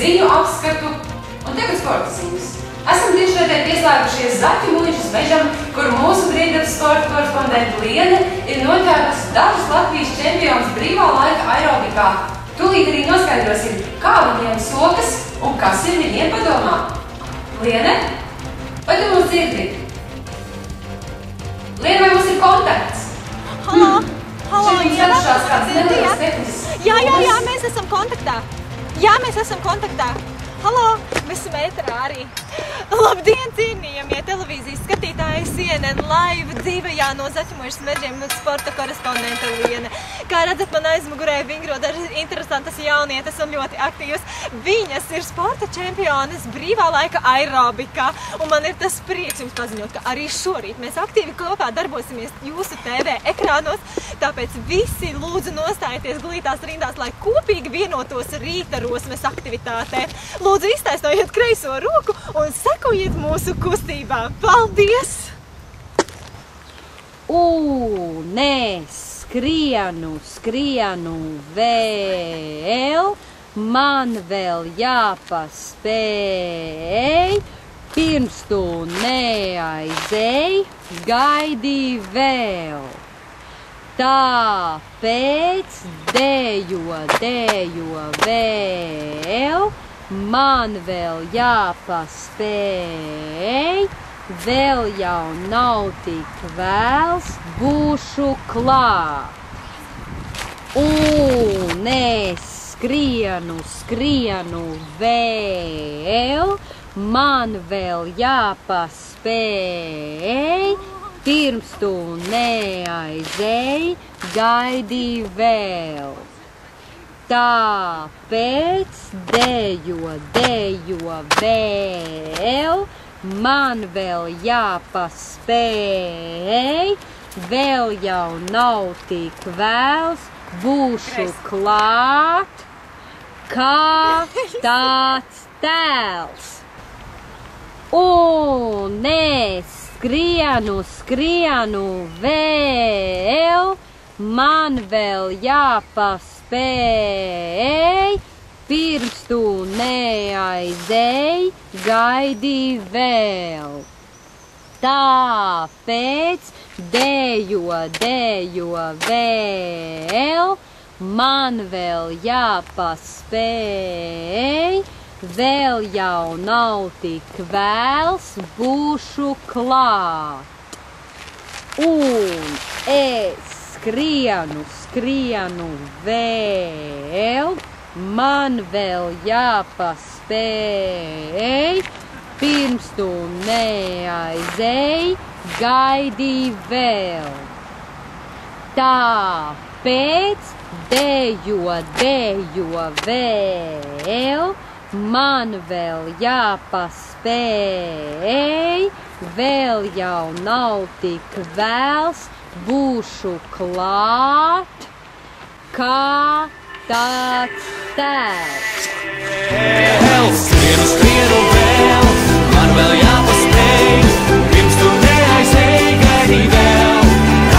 ziņu apskatu un tagad sporta ziņas. Esam tiešraidē pieslēgušies Zaķu Muļķes mežam, kur mūsu brīvdabas sporta korespondente Liene ir noķērusi dažus Latvijas čempionus brīvā laika aerobikā. Tūlīt arī noskaidrosim, kā viņiem sokas un kas ir viņiem padomā. Liene, vai tu mūs dzirdi? Liene, vai mums ir kontakts? Halo, halo, Jā, mēs esam kontaktā. Jā, mēs esam kontaktā. Halo, mēs esam ēterā arī. Labdien, cienījamie televīzijas skatītāji, CNN live dzīvajā no Zaķu Muļķes mežiem sporta korespondente Liene. Kā redzat, man aizmugurē vingro dažas interesantas jaunietes un ļoti aktīvas. Viņas ir sporta čempiones brīvā laika aerobikā. Un man ir tas prieks jums paziņot, ka arī šorīt mēs aktīvi kopā darbosimies jūsu TV ekrānos. Tāpēc visi lūdzu nostājieties glītās rindās, lai kopīgi vienotos rīta rosmes aktivitātē. Lūdzu, iztaisnojiet kreiso roku un sekojiet mūsu kustībā. Paldies! Es skrienu vēl, man vēl jāpaspēj, pirms tu neaizej, gaidi vēl. Tāpēc dejo vēl, man vēl jāpaspēj, vēl jau nav tik vēls, būšu klāt. Un es skrienu vēl, man vēl jāpaspēj, pirms tu neaizej, gaidi vēl. Tāpēc dejo vēl, man vēl jāpaspēj, vēl jau nav tik vēls, būšu klāt, kā tāds tēls. Un es skrienu vēl, man vēl jāpaspēj, pirms tu neaizej, gaidi vēl. Tāpēc dejo vēl, man vēl jāpaspēj, vēl jau nav tik vēls, būšu klāt. Un es skrienu vēl, man vēl jāpaspēj, pirms tu neaizej, gaidi vēl. Tāpēc dejo vēl, man vēl jāpaspēj, vēl jau nav tik vēls, būšu klāt, kā tāds tēls. Skrienu vēl, man vēl jāpaspēj, pirms tu neaizej, gaidi vēl.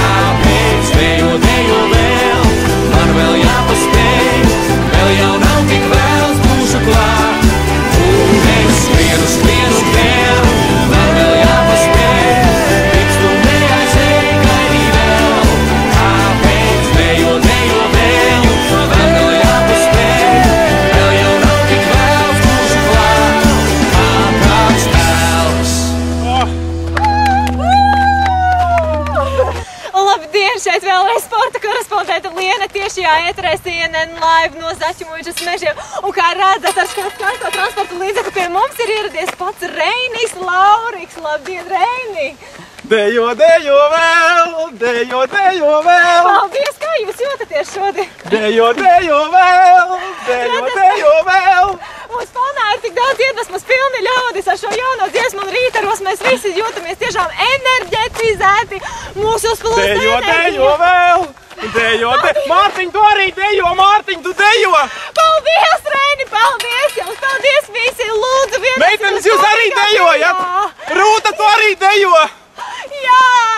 Tāpēc dejo vēl, man vēl jāpaspēj, vēl jau nav tik vēls, būšu klāt. Un es skrienu vēl, man vēl jāpaspēj, pirms tu neaizej, gaidi vēl. Tāpēc dejo vēl, man vēl jāpaspēj, vēl jau nav tik vēls, būšu klāt, kā tāds tēls. Labdien, šeit vēlreiz sporta korespondente Liene tiešajā ēterē CNN live no Zaķu Muļķes mežiem. Un kā redzat, ar skaisto transporta līdzekli pie mums ir ieradies pats Reinis Lauriks. Labdien, Reini! Dejo vēl! Paldies, kā jūs jūtaties šodien? Dejo vēl! Mūsu fonā ir tik daudz iedvesmas pilni ļaudis ar šo jauno dziesmu un rītaros. Mēs visi jūtamies tiešām enerģetizēti. Mūsu uzplūst Dejo vēl! Mārtiņ, tu arī dejo! Mārtiņ, tu dejo! Paldies, Reini! Paldies jums! Paldies visi! Lūdzu, vienas! Meitenes, jūs arī dejojat! Rūta, tu arī dejo! Jā!